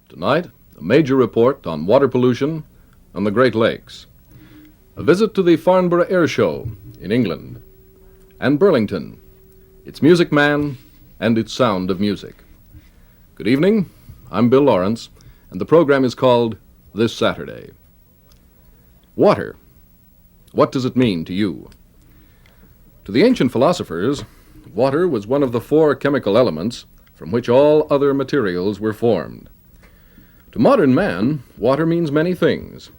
Tonight, a major report on water pollution on the Great Lakes. A visit to the Farnborough Air Show in England. And Burlington, its music man and its sound of music. Good evening, I'm Bill Lawrence, and the program is called This Saturday. Water. What does it mean to you? To the ancient philosophers, water was one of the four chemical elements from which all other materials were formed. To modern man, water means many things.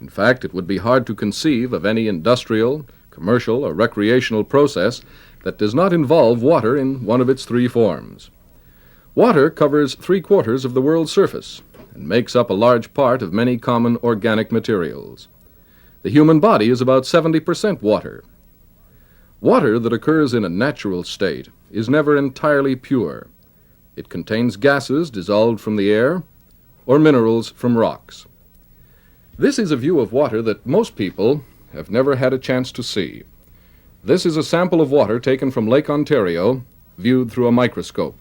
In fact, it would be hard to conceive of any industrial, commercial, or recreational process that does not involve water in one of its three forms. Water covers 3/4 of the world's surface and makes up a large part of many common organic materials. The human body is about 70% water. Water that occurs in a natural state is never entirely pure. It contains gases dissolved from the air or minerals from rocks. This is a view of water that most people have never had a chance to see. This is a sample of water taken from Lake Ontario, viewed through a microscope.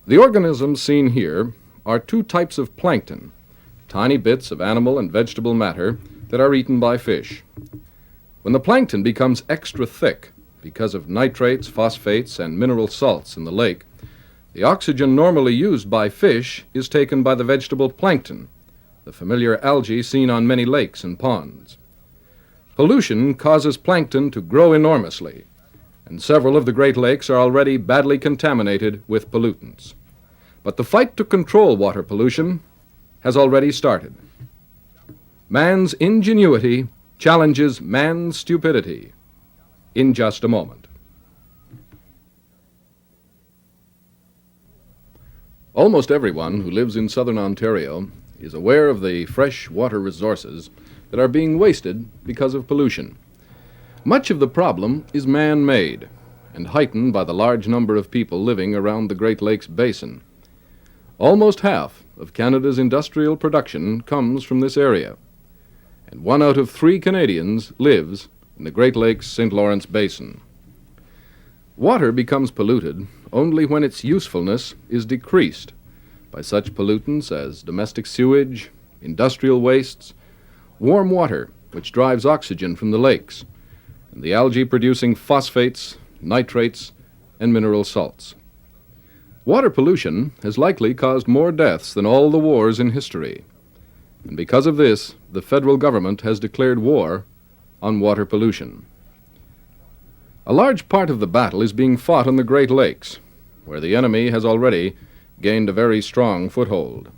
The organisms seen here are two types of plankton, tiny bits of animal and vegetable matter that are eaten by fish. When the plankton becomes extra thick because of nitrates, phosphates, and mineral salts in the lake, the oxygen normally used by fish is taken by the vegetable plankton, the familiar algae seen on many lakes and ponds. Pollution causes plankton to grow enormously, and several of the Great Lakes are already badly contaminated with pollutants. But the fight to control water pollution has already started. Man's ingenuity challenges man's stupidity. In just a moment. Almost everyone who lives in southern Ontario is aware of the fresh water resources that are being wasted because of pollution. Much of the problem is man-made and heightened by the large number of people living around the Great Lakes Basin. Almost half of Canada's industrial production comes from this area, and 1 out of 3 Canadians lives in the Great Lakes St. Lawrence Basin. Water becomes polluted only when its usefulness is decreased by such pollutants as domestic sewage, industrial wastes, warm water, which drives oxygen from the lakes, and the algae producing phosphates, nitrates, and mineral salts. Water pollution has likely caused more deaths than all the wars in history, and because of this, the federal government has declared war on water pollution. A large part of the battle is being fought on the Great Lakes, where the enemy has already gained a very strong foothold.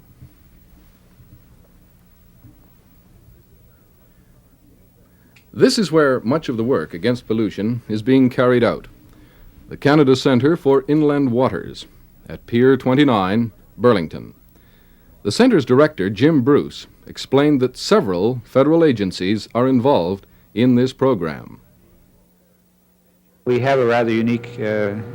This is where much of the work against pollution is being carried out. The Canada Centre for Inland Waters at Pier 29, Burlington. The center's director, Jim Bruce, explained that several federal agencies are involved in this program. We have a rather unique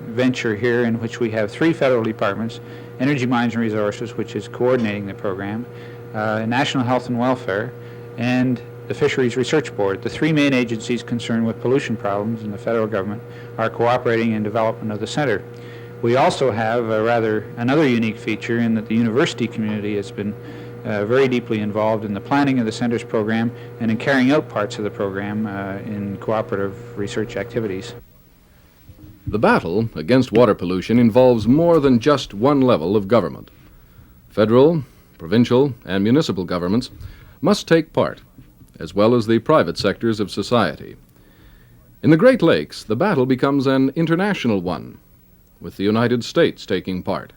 venture here in which we have 3 federal departments: Energy, Mines and Resources, which is coordinating the program, National Health and Welfare, and the Fisheries Research Board. The 3 main agencies concerned with pollution problems in the federal government are cooperating in development of the center. We also have another unique feature in that the university community has been very deeply involved in the planning of the center's program and in carrying out parts of the program in cooperative research activities. The battle against water pollution involves more than just one level of government. Federal, provincial, and municipal governments must take part, as well as the private sectors of society. In the Great Lakes, the battle becomes an international one, with the United States taking part.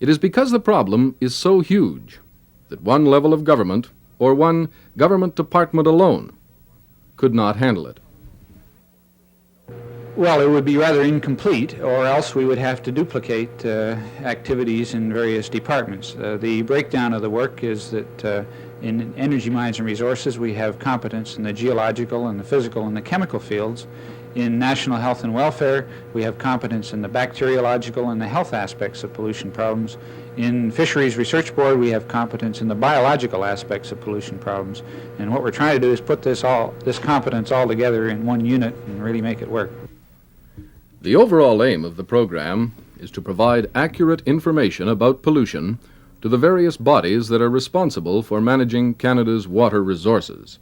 It is because the problem is so huge that one level of government, or one government department alone, could not handle it. Well, it would be rather incomplete, or else we would have to duplicate activities in various departments. The breakdown of the work is that in Energy, Mines and Resources we have competence in the geological and the physical and the chemical fields. In National Health and Welfare we have competence in the bacteriological and the health aspects of pollution problems. In Fisheries Research Board we have competence in the biological aspects of pollution problems. And what we're trying to do is put this competence all together in one unit and really make it work. The overall aim of the program is to provide accurate information about pollution to the various bodies that are responsible for managing Canada's water resources.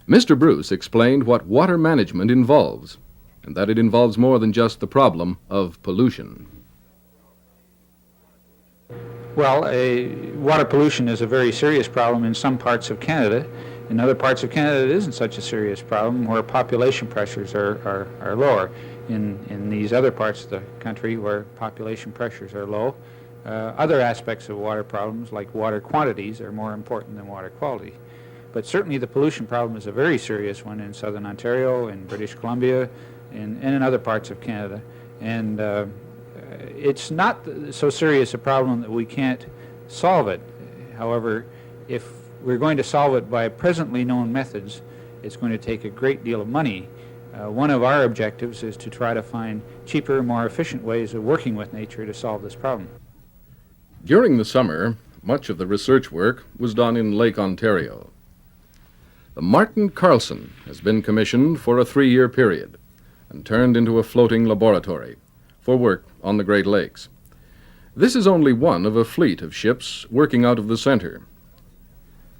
Mr. Bruce explained what water management involves, and that it involves more than just the problem of pollution. Well, water pollution is a very serious problem in some parts of Canada. In other parts of Canada, it isn't such a serious problem where population pressures are lower. In these other parts of the country where population pressures are low, other aspects of water problems, like water quantities, are more important than water quality. But certainly the pollution problem is a very serious one in southern Ontario, in British Columbia, and in other parts of Canada. And it's not so serious a problem that we can't solve it. However, if we're going to solve it by presently known methods, it's going to take a great deal of money. One of our objectives is to try to find cheaper, more efficient ways of working with nature to solve this problem. During the summer, much of the research work was done in Lake Ontario. The Martin Carlson has been commissioned for a 3-year period and turned into a floating laboratory for work on the Great Lakes. This is only one of a fleet of ships working out of the center.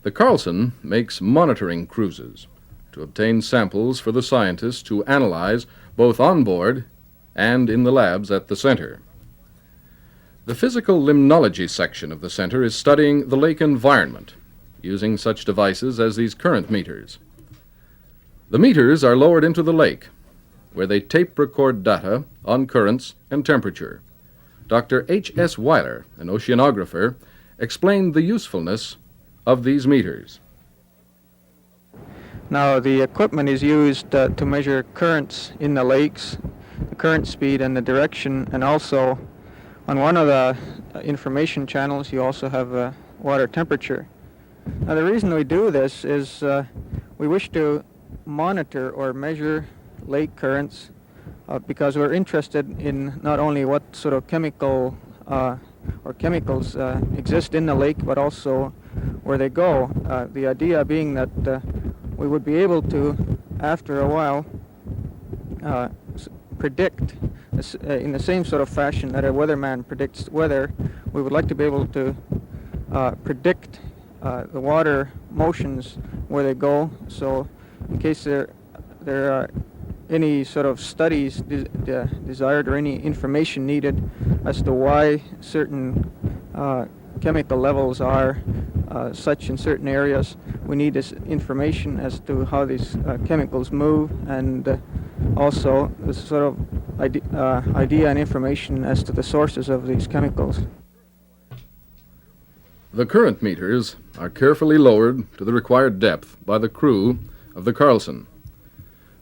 The Carlson makes monitoring cruises to obtain samples for the scientists to analyze both on board and in the labs at the center. The physical limnology section of the center is studying the lake environment using such devices as these current meters. The meters are lowered into the lake, where they tape record data on currents and temperature. Dr. H.S. Weiler, an oceanographer, explained the usefulness of these meters. Now, the equipment is used to measure currents in the lakes, the current speed and the direction, and also on one of the information channels you also have water temperature. Now, the reason we do this is we wish to monitor or measure lake currents because we're interested in not only what sort of chemicals exist in the lake, but also where they go. The idea being that we would be able to, after a while, predict in the same sort of fashion that a weatherman predicts weather. We would like to be able to predict the water motions where they go. So, in case there are any sort of studies desired or any information needed as to why certain chemical levels are such in certain areas, we need this information as to how these chemicals move, and also this sort of idea and information as to the sources of these chemicals. The current meters are carefully lowered to the required depth by the crew of the Carlson.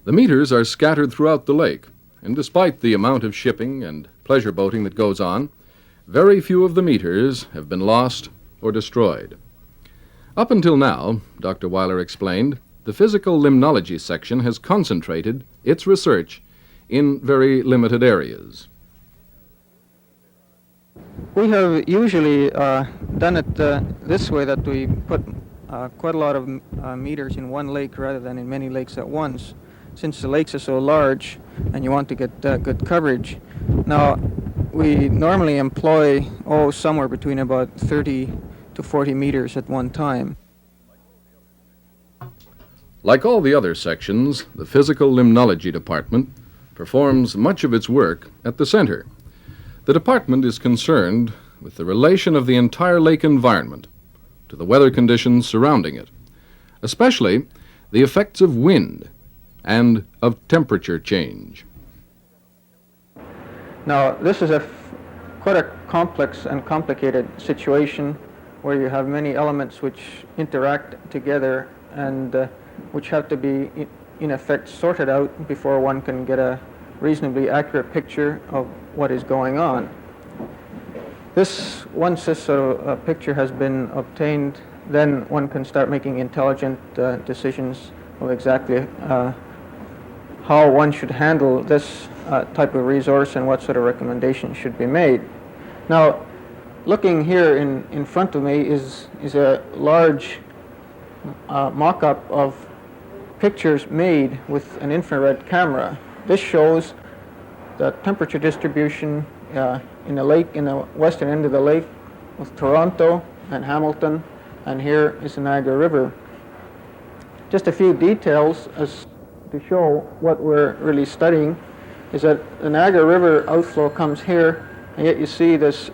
The meters are scattered throughout the lake, and despite the amount of shipping and pleasure boating that goes on, very few of the meters have been lost or destroyed. Up until now, Dr. Weiler explained, the physical limnology section has concentrated its research in very limited areas. We have usually done it this way, that we put quite a lot of meters in one lake rather than in many lakes at once, since the lakes are so large and you want to get good coverage. Now, we normally employ somewhere between about 30 to 40 meters at one time. Like all the other sections, the Physical Limnology Department performs much of its work at the center. The department is concerned with the relation of the entire lake environment to the weather conditions surrounding it, especially the effects of wind and of temperature change. Now, this is quite a complex and complicated situation where you have many elements which interact together and which have to be, in effect, sorted out before one can get a reasonably accurate picture of what is going on. Once this sort of picture has been obtained, then one can start making intelligent decisions of exactly how one should handle this type of resource and what sort of recommendations should be made. Now, looking here in front of me is a large mock-up of pictures made with an infrared camera. This shows the temperature distribution in the lake, in the western end of the lake, with Toronto and Hamilton, and here is the Niagara River. Just a few details as to show what we're really studying is that the Niagara River outflow comes here, and yet you see this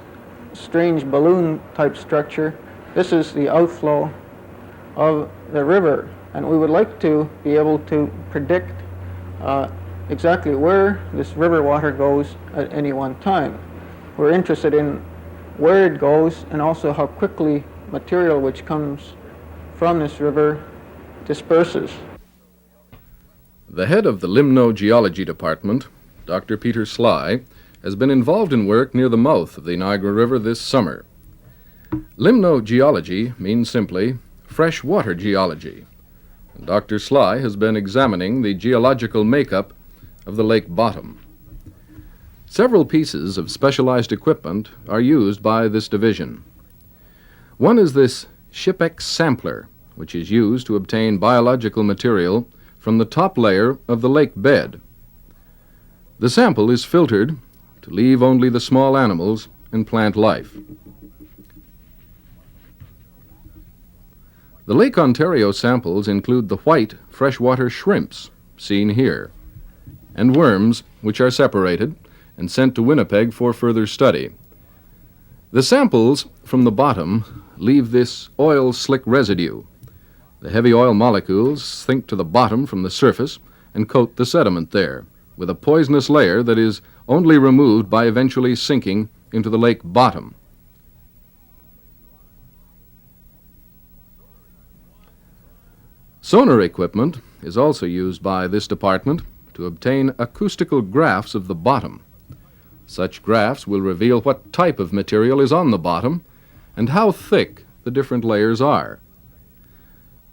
strange balloon type structure. This is the outflow of the river, and we would like to be able to predict exactly where this river water goes at any one time. We're interested in where it goes and also how quickly material which comes from this river disperses. The head of the Limnogeology Department, Dr. Peter Sly, has been involved in work near the mouth of the Niagara River this summer. Limnogeology means simply freshwater geology, and Dr. Sly has been examining the geological makeup of the lake bottom. Several pieces of specialized equipment are used by this division. One is this Shipx sampler, which is used to obtain biological material from the top layer of the lake bed. The sample is filtered to leave only the small animals and plant life. The Lake Ontario samples include the white freshwater shrimps, seen here, and worms, which are separated and sent to Winnipeg for further study. The samples from the bottom leave this oil slick residue. The heavy oil molecules sink to the bottom from the surface and coat the sediment there, with a poisonous layer that is only removed by eventually sinking into the lake bottom. Sonar equipment is also used by this department to obtain acoustical graphs of the bottom. Such graphs will reveal what type of material is on the bottom and how thick the different layers are.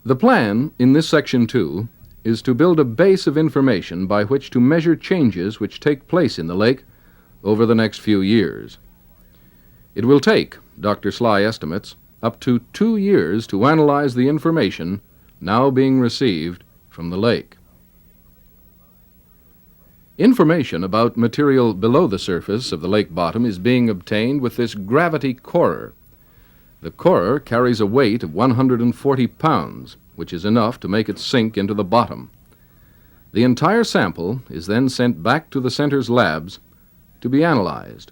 The plan in this section 2 is to build a base of information by which to measure changes which take place in the lake over the next few years. It will take, Dr. Sly estimates, up to 2 years to analyze the information now being received from the lake. Information about material below the surface of the lake bottom is being obtained with this gravity corer. The corer carries a weight of 140 pounds, which is enough to make it sink into the bottom. The entire sample is then sent back to the center's labs to be analyzed.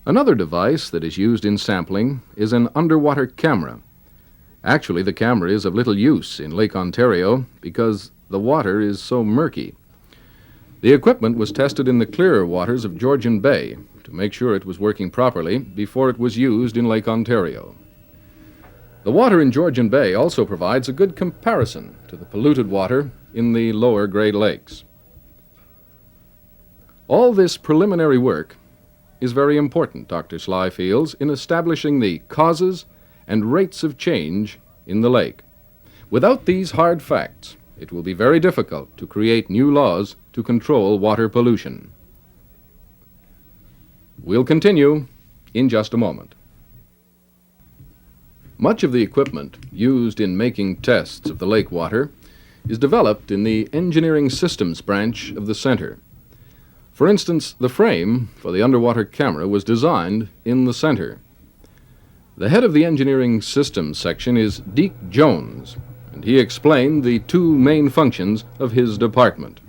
Another device that is used in sampling is an underwater camera. Actually, the camera is of little use in Lake Ontario because the water is so murky. The equipment was tested in the clearer waters of Georgian Bay to make sure it was working properly before it was used in Lake Ontario. The water in Georgian Bay also provides a good comparison to the polluted water in the lower Great Lakes. All this preliminary work is very important, Dr. Sly feels, in establishing the causes and rates of change in the lake. Without these hard facts, it will be very difficult to create new laws to control water pollution. We'll continue in just a moment. Much of the equipment used in making tests of the lake water is developed in the engineering systems branch of the center. For instance, the frame for the underwater camera was designed in the center. The head of the engineering systems section is Deke Jones, and he explained the 2 main functions of his department.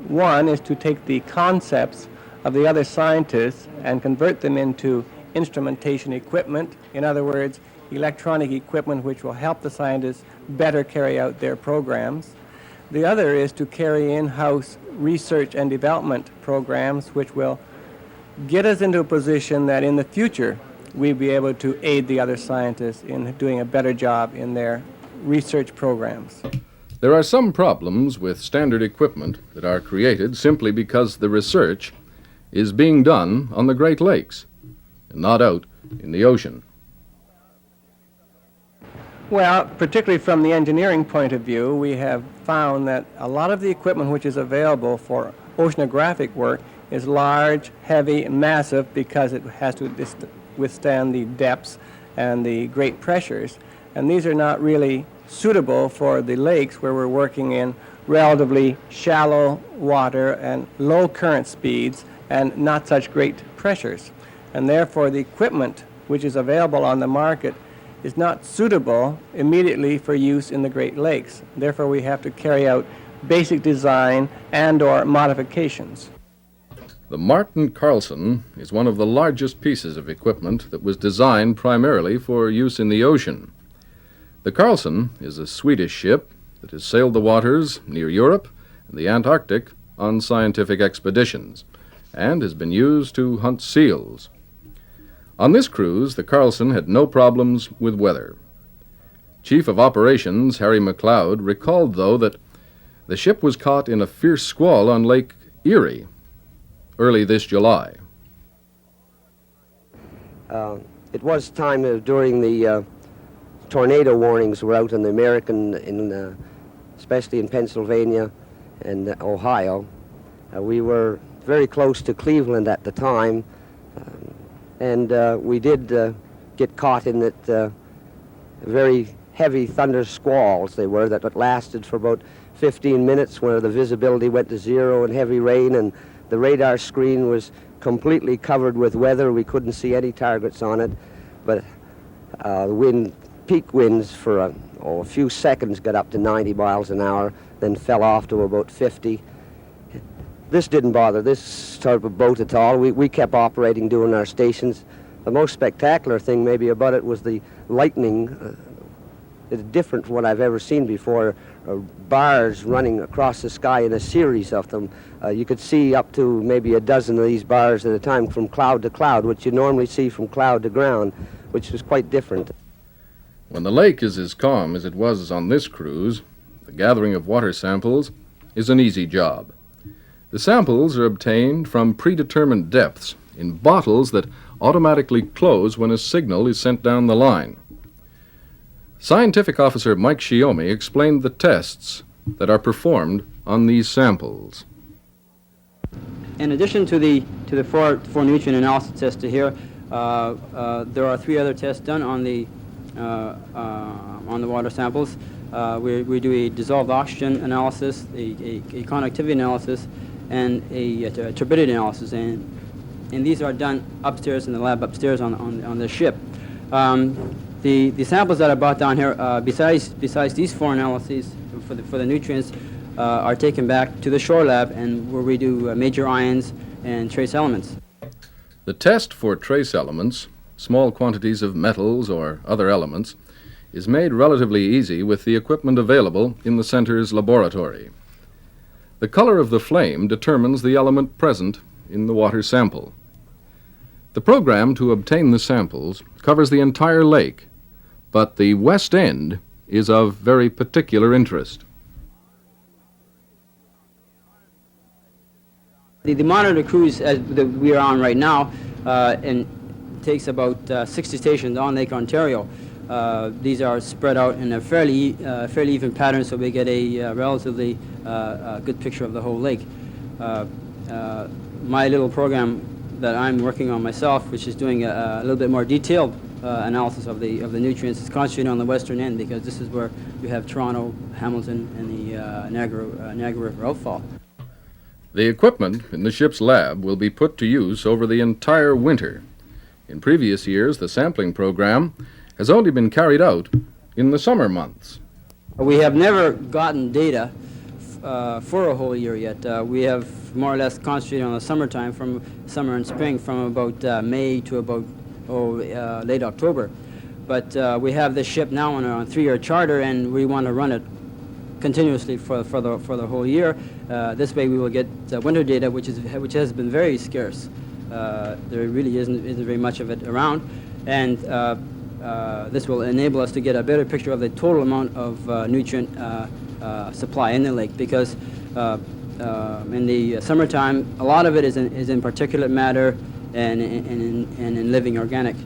One is to take the concepts of the other scientists and convert them into instrumentation equipment. In other words, electronic equipment which will help the scientists better carry out their programs. The other is to carry in-house research and development programs which will get us into a position that in the future we'll be able to aid the other scientists in doing a better job in their research programs. There are some problems with standard equipment that are created simply because the research is being done on the Great Lakes and not out in the ocean. Well, particularly from the engineering point of view, we have found that a lot of the equipment which is available for oceanographic work is large, heavy, and massive because it has to withstand the depths and the great pressures. And these are not really suitable for the lakes where we're working in relatively shallow water and low current speeds and not such great pressures. And therefore the equipment which is available on the market is not suitable immediately for use in the Great Lakes. Therefore we have to carry out basic design and/or modifications. The Martin Carlson is one of the largest pieces of equipment that was designed primarily for use in the ocean. The Carlson is a Swedish ship that has sailed the waters near Europe and the Antarctic on scientific expeditions and has been used to hunt seals. On this cruise, the Carlson had no problems with weather. Chief of Operations Harry McLeod recalled, though, that the ship was caught in a fierce squall on Lake Erie early this July. It was time during the tornado warnings were out in the American, especially in Pennsylvania and Ohio. We were very close to Cleveland at the time, and we did get caught in that very heavy thunder squalls they were that lasted for about 15 minutes, where the visibility went to zero and heavy rain, and the radar screen was completely covered with weather. We couldn't see any targets on it, but peak winds for a few seconds got up to 90 miles an hour, then fell off to about 50. This didn't bother this type of boat at all. We kept operating, doing our stations. The most spectacular thing maybe about it was the lightning. It's different from what I've ever seen before. Bars running across the sky in a series of them. You could see up to maybe a dozen of these bars at a time from cloud to cloud, which you normally see from cloud to ground, which was quite different. When the lake is as calm as it was on this cruise, the gathering of water samples is an easy job. The samples are obtained from predetermined depths in bottles that automatically close when a signal is sent down the line. Scientific Officer Mike Shiomi explained the tests that are performed on these samples. In addition to the four nutrient analysis tests here, there are 3 other tests done on the water samples. We do a dissolved oxygen analysis, a conductivity analysis, and a turbidity analysis, and these are done upstairs in the lab upstairs on the ship. The samples that are brought down here, besides these 4 analyses for the nutrients, are taken back to the shore lab, and where we do major ions and trace elements. The test for trace elements, small quantities of metals or other elements, is made relatively easy with the equipment available in the center's laboratory. The color of the flame determines the element present in the water sample. The program to obtain the samples covers the entire lake, but the west end is of very particular interest. The monitor cruise that we are on right now and takes about 60 stations on Lake Ontario. These are spread out in a fairly even pattern, so we get a relatively good picture of the whole lake. My little program that I'm working on myself, which is doing a little bit more detailed analysis of the nutrients, is concentrating on the western end, because this is where you have Toronto, Hamilton, and the Niagara River outfall. The equipment in the ship's lab will be put to use over the entire winter. In previous years, the sampling program has only been carried out in the summer months. We have never gotten data for a whole year yet. We have more or less concentrated on the summertime, from summer and spring, from about May to about late October. But we have this ship now on a 3-year charter, and we want to run it continuously for the whole year. This way we will get winter data, which has been very scarce. There really isn't very much of it around, and this will enable us to get a better picture of the total amount of nutrient supply in the lake, because in the summertime a lot of it is in particulate matter and in living organic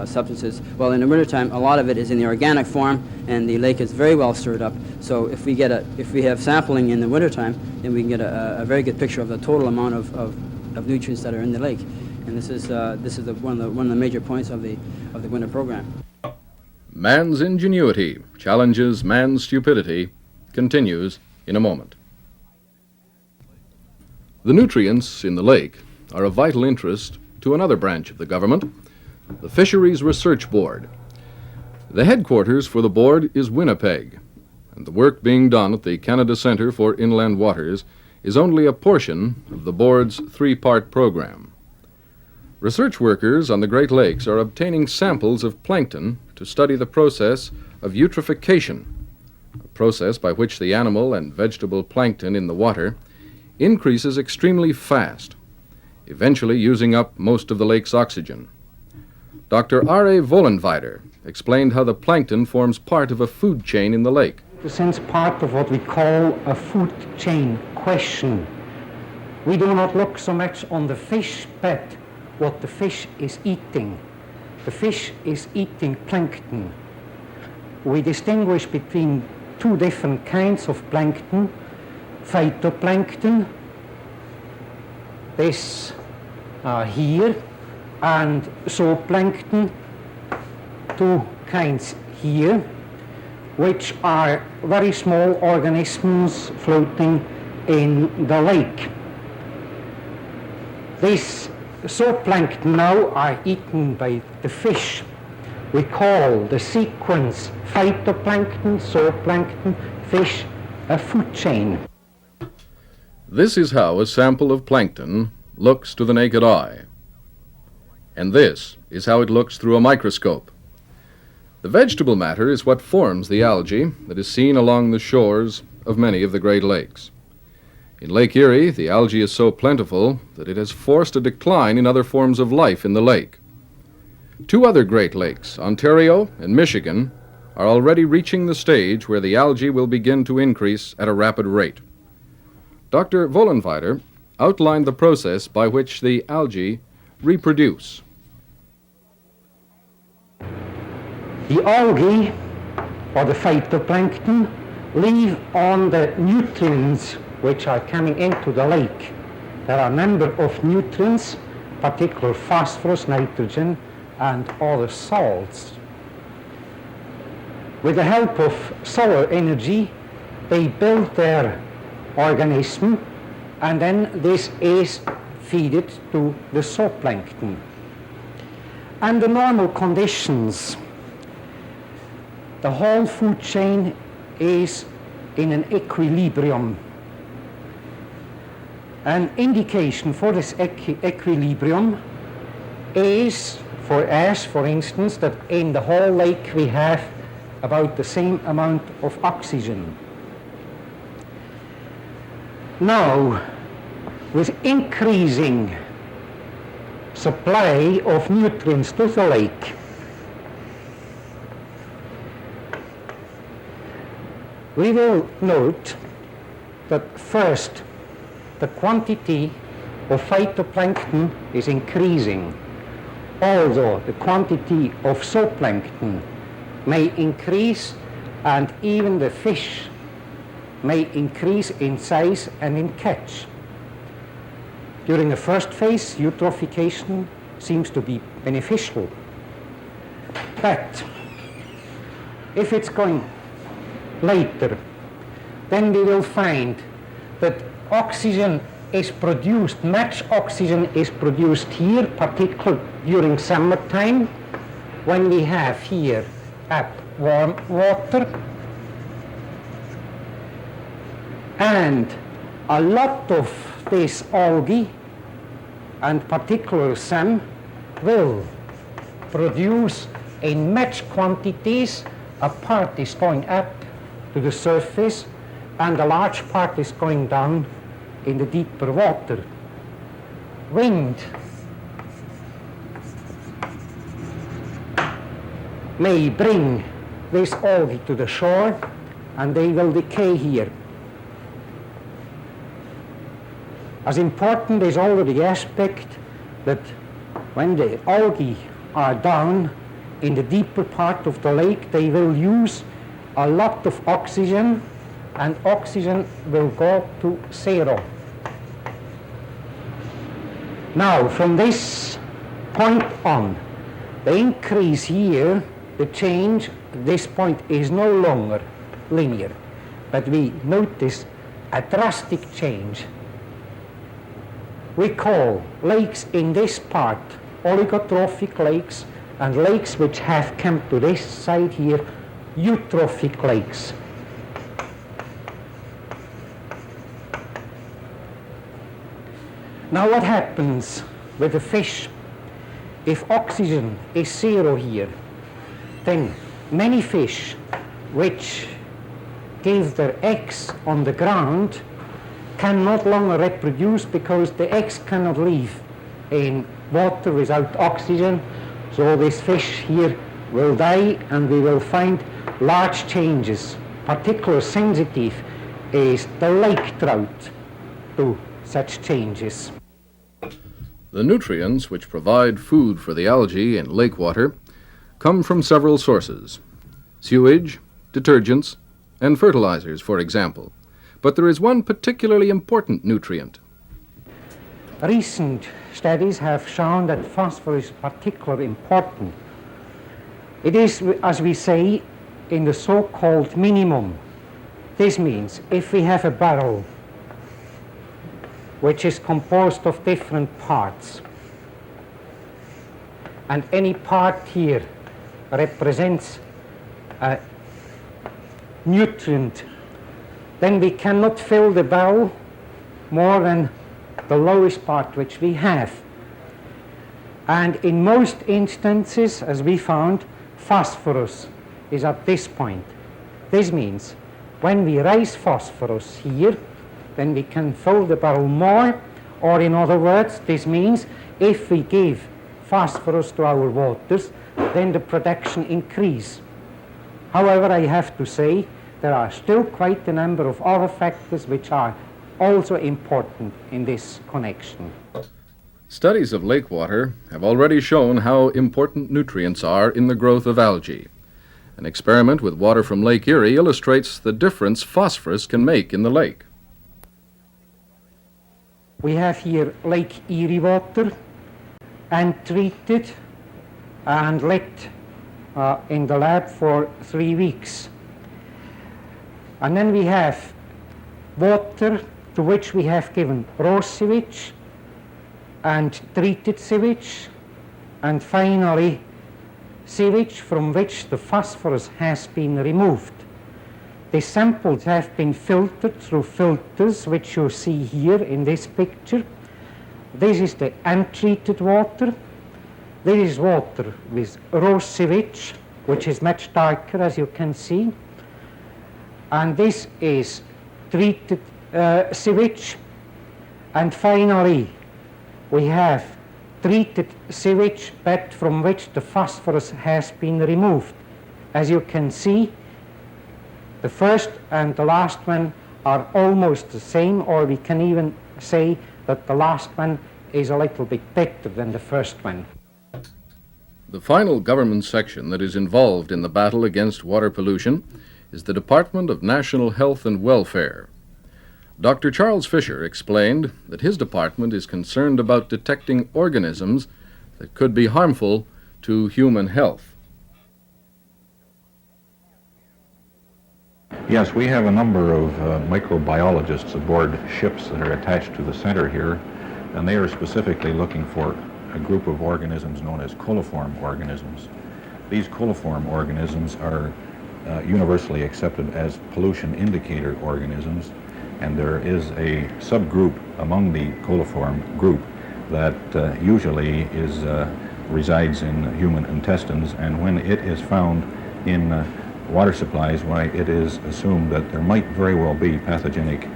substances. Well, in the wintertime a lot of it is in the organic form, and the lake is very well stirred up. So if we have sampling in the wintertime, then we can get a very good picture of the total amount of nutrients that are in the lake. And this is one of the major points of the winter program. Man's ingenuity challenges man's stupidity continues in a moment. The nutrients in the lake are of vital interest to another branch of the government, the Fisheries Research Board. The headquarters for the board is Winnipeg, and the work being done at the Canada Centre for Inland Waters is only a portion of the board's three-part program. Research workers on the Great Lakes are obtaining samples of plankton to study the process of eutrophication, a process by which the animal and vegetable plankton in the water increases extremely fast, eventually using up most of the lake's oxygen. Dr. R.A. Vollenweider explained how the plankton forms part of a food chain in the lake. In a sense, part of what we call a food chain question. We do not look so much on the fish, but what the fish is eating. The fish is eating plankton. We distinguish between two different kinds of plankton. Phytoplankton, this here, and zooplankton, two kinds here, which are very small organisms floating in the lake. These zooplankton now are eaten by the fish. We call the sequence phytoplankton, zooplankton, fish, a food chain. This is how a sample of plankton looks to the naked eye. And this is how it looks through a microscope. The vegetable matter is what forms the algae that is seen along the shores of many of the Great Lakes. In Lake Erie, the algae is so plentiful that it has forced a decline in other forms of life in the lake. Two other Great Lakes, Ontario and Michigan, are already reaching the stage where the algae will begin to increase at a rapid rate. Dr. Vollenweider outlined the process by which the algae reproduce. The algae, or the phytoplankton, live on the nutrients which are coming into the lake. There are a number of nutrients, particularly phosphorus, nitrogen, and other salts. With the help of solar energy, they build their organism, and then this is fed to the zooplankton. Under normal conditions, the whole food chain is in an equilibrium. An indication for this equilibrium is for us, for instance, that in the whole lake we have about the same amount of oxygen. Now, with increasing supply of nutrients to the lake, we will note that first the quantity of phytoplankton is increasing, although the quantity of zooplankton may increase, and even the fish may increase in size and in catch. During the first phase, eutrophication seems to be beneficial. But if it's going later, then we will find that oxygen is produced, much oxygen is produced here, particularly during summertime, when we have here up warm water, and a lot of this algae, and particularly some, will produce in much quantities. A part is going up to the surface, and a large part is going down in the deeper water. Wind may bring this algae to the shore, and they will decay here. As important is already the aspect that when the algae are down in the deeper part of the lake, they will use a lot of oxygen, and oxygen will go to zero. Now, from this point on, the increase here, the change at this point is no longer linear, but we notice a drastic change. we call lakes in this part oligotrophic lakes, and lakes which have come to this side here eutrophic lakes. Now what happens with the fish? If oxygen is zero here, then many fish which give their eggs on the ground can no longer reproduce because the eggs cannot live in water without oxygen. So this fish here will die, and we will find large changes. Particularly sensitive is the lake trout to such changes. The nutrients which provide food for the algae in lake water come from several sources: sewage, detergents, and fertilizers, for example. But there is one particularly important nutrient. Recent studies have shown that phosphorus is particularly important. It is, as we say, in the so-called minimum. This means if we have a barrel which is composed of different parts, and any part here represents a nutrient, then we cannot fill the barrel more than the lowest part which we have. And in most instances, as we found, phosphorus is at this point. This means when we raise phosphorus here, then we can fill the barrel more, or in other words, this means if we give phosphorus to our waters, then the production increase. However, I have to say there are still quite a number of other factors which are also important in this connection. Studies of lake water have already shown how important nutrients are in the growth of algae. An experiment with water from Lake Erie illustrates the difference phosphorus can make in the lake. We have here Lake Erie water, untreated and let in the lab for 3 weeks. And then we have water to which we have given raw sewage and treated sewage, and finally sewage from which the phosphorus has been removed. The samples have been filtered through filters which you see here in this picture. This is the untreated water. This is water with raw sewage, which is much darker, as you can see. And this is treated sewage. And finally, we have treated sewage bed from which the phosphorus has been removed. As you can see, the first and the last one are almost the same, or we can even say that the last one is a little bit better than the first one. The final government section that is involved in the battle against water pollution is the Department of National Health and Welfare. Dr. Charles Fisher explained that his department is concerned about detecting organisms that could be harmful to human health. Yes, we have a number of microbiologists aboard ships that are attached to the center here, and they are specifically looking for a group of organisms known as coliform organisms. These coliform organisms are universally accepted as pollution indicator organisms, and there is a subgroup among the coliform group that usually resides in human intestines, and when it is found in water supplies, why it is assumed that there might very well be pathogenic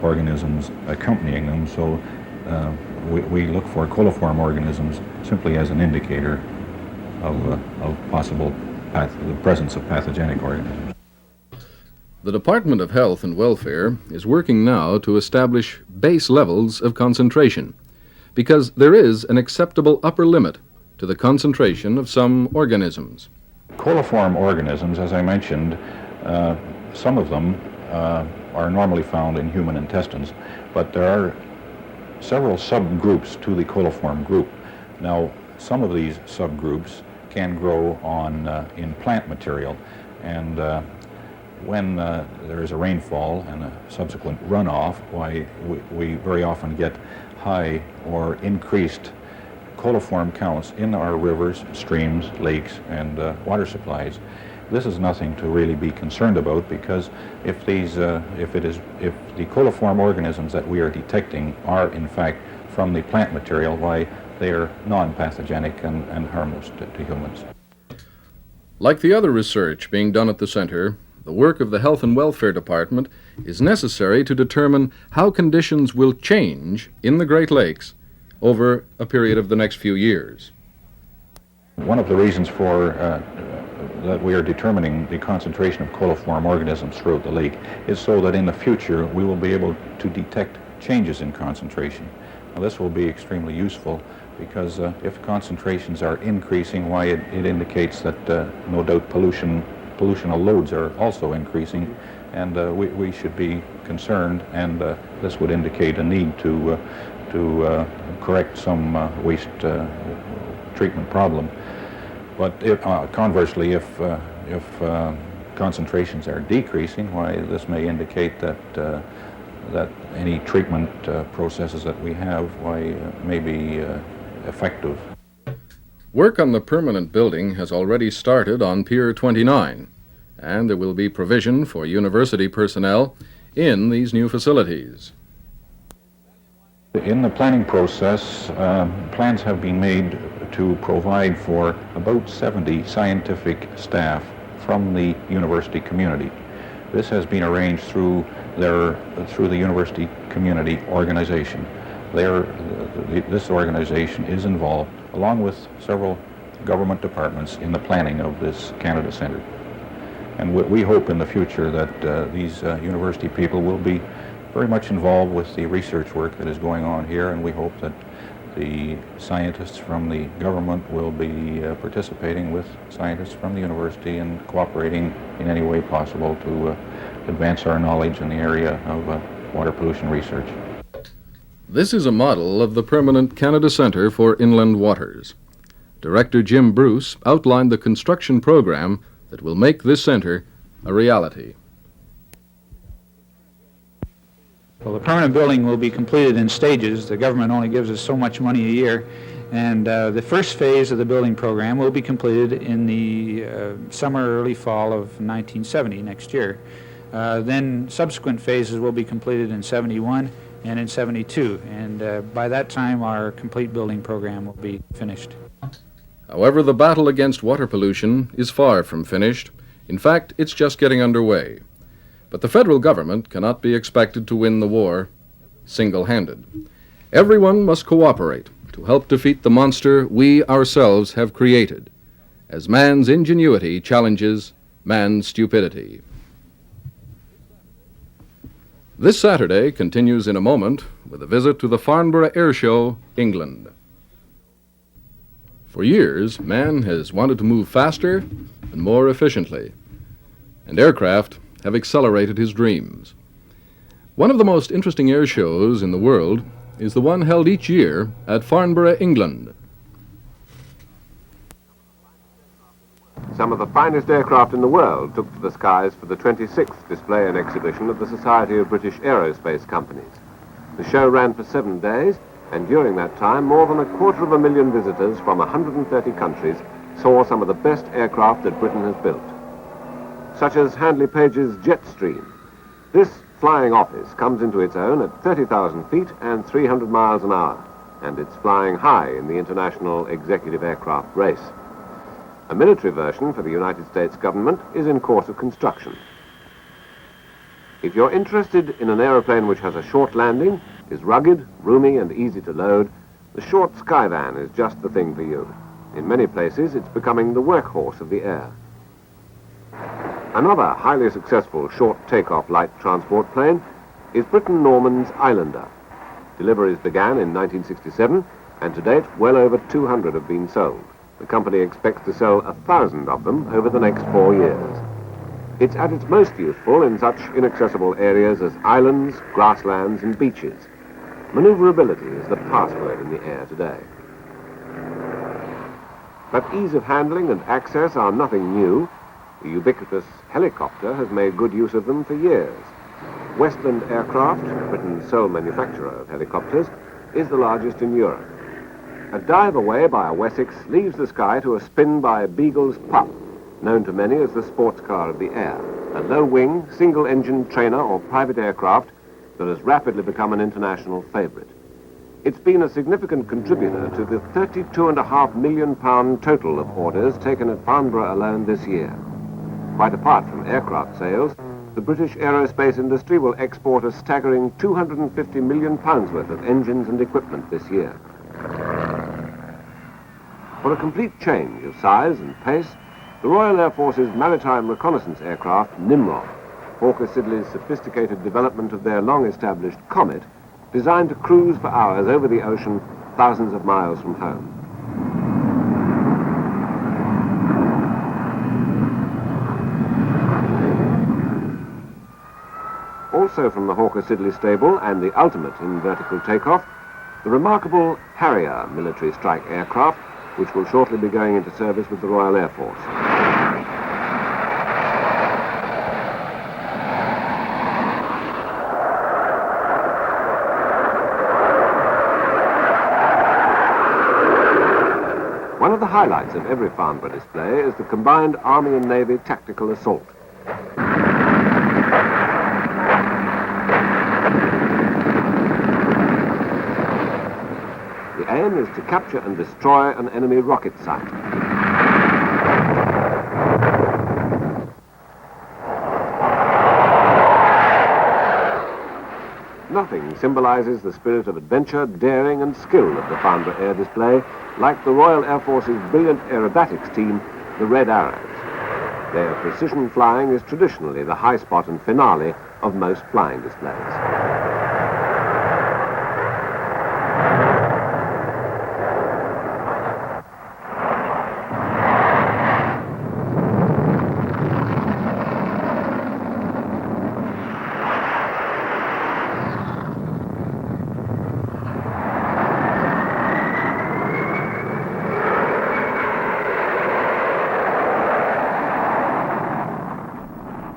organisms accompanying them. So we look for coliform organisms simply as an indicator of possible the presence of pathogenic organisms. The Department of Health and Welfare is working now to establish base levels of concentration, because there is an acceptable upper limit to the concentration of some organisms. Coliform organisms, as I mentioned, some of them are normally found in human intestines, but there are several subgroups to the coliform group. Now, some of these subgroups can grow on in plant material, and when there is a rainfall and a subsequent runoff, why we very often get high or increased coliform counts in our rivers, streams, lakes, and water supplies. This is nothing to really be concerned about, because if the coliform organisms that we are detecting are in fact from the plant material, why they are non-pathogenic and harmless to humans. Like the other research being done at the center, the work of the Health and Welfare Department is necessary to determine how conditions will change in the Great Lakes over a period of the next few years. One of the reasons for that we are determining the concentration of coliform organisms throughout the lake is so that in the future we will be able to detect changes in concentration. Now, this will be extremely useful, because if concentrations are increasing, why it indicates that no doubt pollutional loads are also increasing, and we should be concerned, and this would indicate a need to correct some waste treatment problem. But if, conversely, if concentrations are decreasing, why this may indicate that that any treatment processes that we have may be effective. Work on the permanent building has already started on Pier 29, and there will be provision for university personnel in these new facilities. In the planning process, plans have been made to provide for about 70 scientific staff from the university community. This has been arranged through the university community organization. This organization is involved, along with several government departments, in the planning of this Canada Centre. And we hope in the future that these university people will be very much involved with the research work that is going on here, and we hope that the scientists from the government will be participating with scientists from the university and cooperating in any way possible to advance our knowledge in the area of water pollution research. This is a model of the permanent Canada Centre for Inland Waters. Director Jim Bruce outlined the construction program that will make this centre a reality. Well, the permanent building will be completed in stages. The government only gives us so much money a year, and the first phase of the building program will be completed in the summer, early fall of 1970, next year. Then subsequent phases will be completed in 71 and in 72, and by that time our complete building program will be finished. However, the battle against water pollution is far from finished. In fact, it's just getting underway. But the federal government cannot be expected to win the war single-handed. Everyone must cooperate to help defeat the monster we ourselves have created, as man's ingenuity challenges man's stupidity. This Saturday continues in a moment with a visit to the Farnborough Air Show, England. For years, man has wanted to move faster and more efficiently, and aircraft have accelerated his dreams. One of the most interesting air shows in the world is the one held each year at Farnborough, England. Some of the finest aircraft in the world took to the skies for the 26th display and exhibition of the Society of British Aerospace Companies. The show ran for 7 days, and during that time, more than 250,000 visitors from 130 countries saw some of the best aircraft that Britain has built, such as Handley Page's Jetstream. This flying office comes into its own at 30,000 feet and 300 miles an hour, and it's flying high in the international executive aircraft race. A military version for the United States government is in course of construction. If you're interested in an aeroplane which has a short landing, is rugged, roomy and easy to load, the short Skyvan is just the thing for you. In many places, it's becoming the workhorse of the air. Another highly successful short takeoff light transport plane is Britten Norman's Islander. Deliveries began in 1967, and to date, well over 200 have been sold. The company expects to sell 1,000 of them over the next 4 years. It's at its most useful in such inaccessible areas as islands, grasslands and beaches. Maneuverability is the password in the air today. But ease of handling and access are nothing new. The ubiquitous Helicopter has made good use of them for years. Westland Aircraft, Britain's sole manufacturer of helicopters, is the largest in Europe. A dive away by a Wessex leaves the sky to a spin by Beagle's Pup, known to many as the sports car of the air, a low-wing, single-engine trainer or private aircraft that has rapidly become an international favourite. It's been a significant contributor to the £32.5 million total of orders taken at Farnborough alone this year. Quite apart from aircraft sales, the British aerospace industry will export a staggering £250 million worth of engines and equipment this year. For a complete change of size and pace, the Royal Air Force's maritime reconnaissance aircraft, Nimrod, Hawker Siddeley's sophisticated development of their long-established Comet, designed to cruise for hours over the ocean thousands of miles from home. Also from the Hawker Siddeley stable, and the ultimate in vertical takeoff, the remarkable Harrier military strike aircraft, which will shortly be going into service with the Royal Air Force. One of the highlights of every Farnborough display is the combined Army and Navy tactical assault. The aim is to capture and destroy an enemy rocket site. Nothing symbolizes the spirit of adventure, daring and skill of the Farnborough Air Display like the Royal Air Force's brilliant aerobatics team, the Red Arrows. Their precision flying is traditionally the high spot and finale of most flying displays.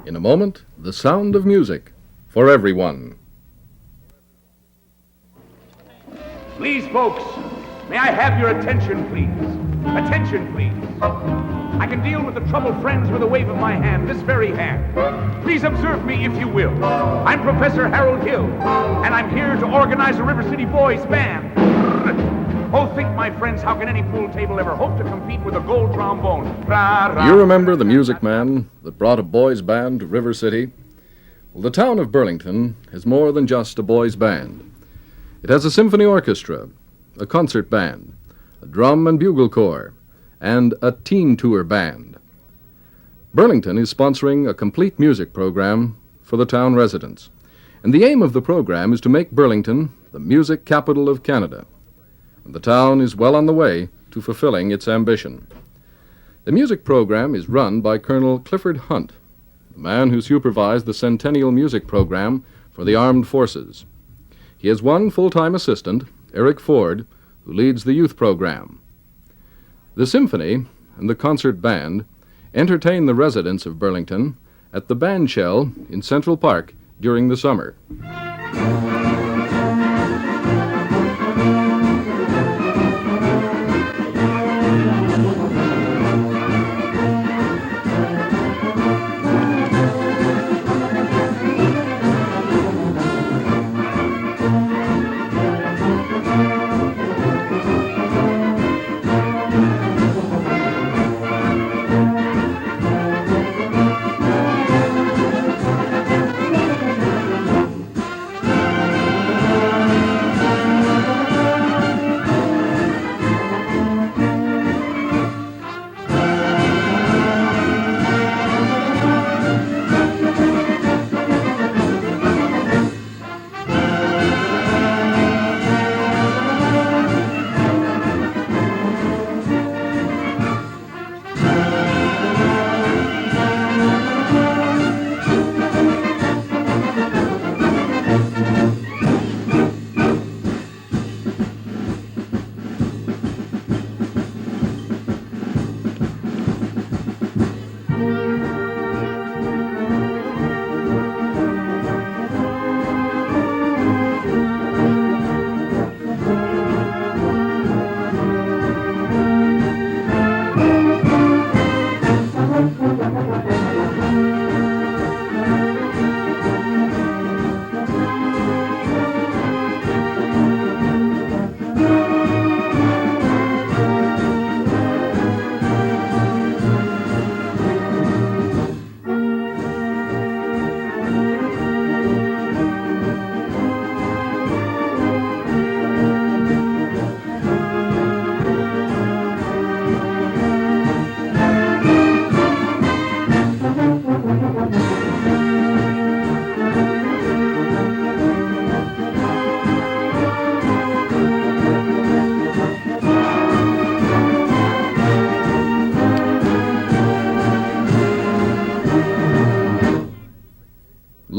In a moment, the sound of music for everyone. Please, folks, may I have your attention, please? Attention, please. I can deal with the troubled friends with a wave of my hand, this very hand. Please observe me, if you will. I'm Professor Harold Hill, and I'm here to organize a River City Boys Band. Oh, think, my friends, how can any pool table ever hope to compete with a gold trombone? Do you remember the music man that brought a boys' band to River City? Well, the town of Burlington is more than just a boys' band. It has a symphony orchestra, a concert band, a drum and bugle corps, and a teen tour band. Burlington is sponsoring a complete music program for the town residents, and the aim of the program is to make Burlington the music capital of Canada. And the town is well on the way to fulfilling its ambition. The music program is run by Colonel Clifford Hunt, the man who supervised the Centennial Music Program for the Armed Forces. He has one full-time assistant, Eric Ford, who leads the youth program. The symphony and the concert band entertain the residents of Burlington at the Band Shell in Central Park during the summer.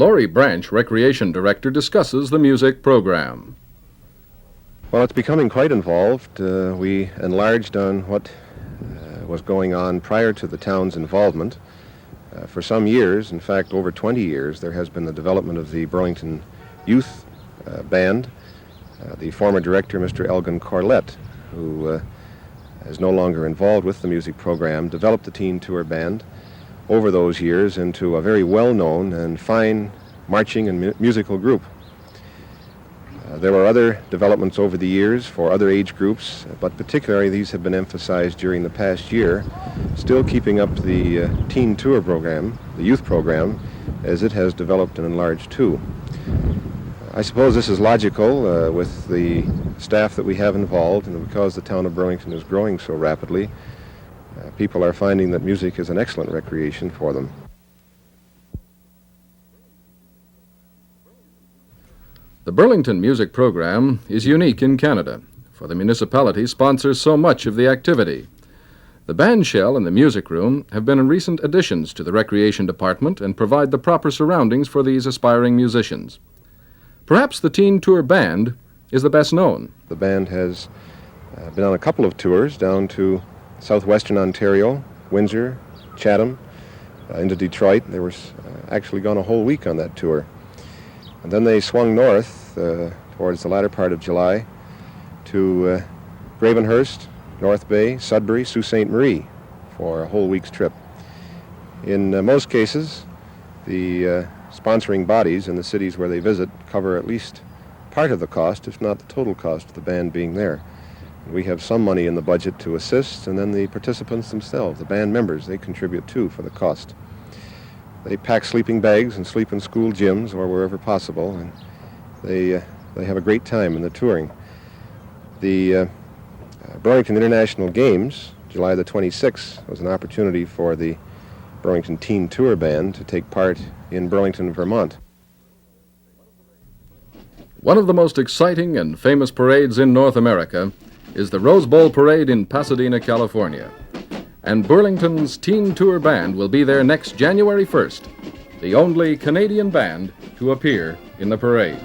Laurie Branch, Recreation Director, discusses the music program. Well, it's becoming quite involved. We enlarged on what was going on prior to the town's involvement. For some years, in fact over 20 years, there has been the development of the Burlington Youth Band. The former director, Mr. Elgin Corlett, who is no longer involved with the music program, developed the Teen Tour Band over those years into a very well-known and fine marching and musical group. There were other developments over the years for other age groups, but particularly these have been emphasized during the past year, still keeping up the Teen Tour program, the youth program, as it has developed and enlarged too. I suppose this is logical with the staff that we have involved, and because the town of Burlington is growing so rapidly, people are finding that music is an excellent recreation for them. The Burlington Music Program is unique in Canada, for the municipality sponsors so much of the activity. The band shell and the music room have been recent additions to the Recreation Department and provide the proper surroundings for these aspiring musicians. Perhaps the Teen Tour Band is the best known. The band has been on a couple of tours down to southwestern Ontario, Windsor, Chatham, into Detroit. They were actually gone a whole week on that tour. And then they swung north towards the latter part of July to Gravenhurst, North Bay, Sudbury, Sault Ste. Marie for a whole week's trip. In most cases, the sponsoring bodies in the cities where they visit cover at least part of the cost, if not the total cost of the band being there. We have some money in the budget to assist, and then the participants themselves, the band members, they contribute too for the cost. They pack sleeping bags and sleep in school gyms or wherever possible, and they have a great time in the touring. The Burlington International Games, July the 26th, was an opportunity for the Burlington Teen Tour Band to take part in Burlington, Vermont. One of the most exciting and famous parades in North America is the Rose Bowl Parade in Pasadena, California. And Burlington's Teen Tour Band will be there next January 1st, the only Canadian band to appear in the parade.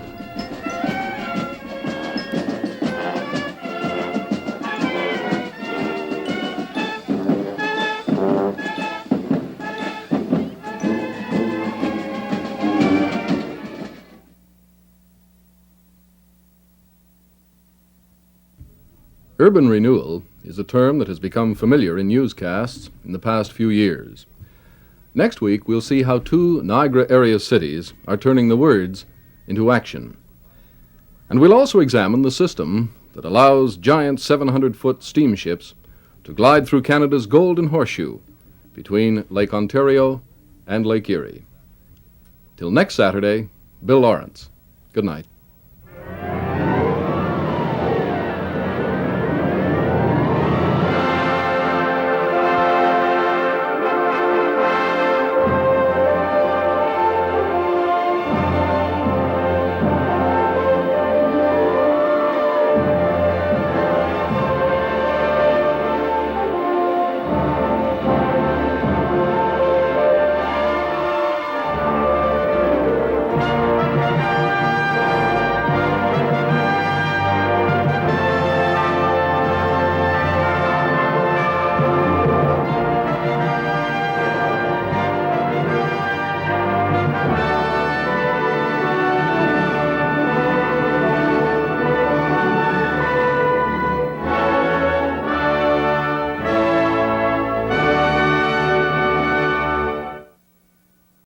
Urban renewal is a term that has become familiar in newscasts in the past few years. Next week, we'll see how two Niagara area cities are turning the words into action. And we'll also examine the system that allows giant 700-foot steamships to glide through Canada's Golden Horseshoe between Lake Ontario and Lake Erie. Till next Saturday, Bill Lawrence. Good night.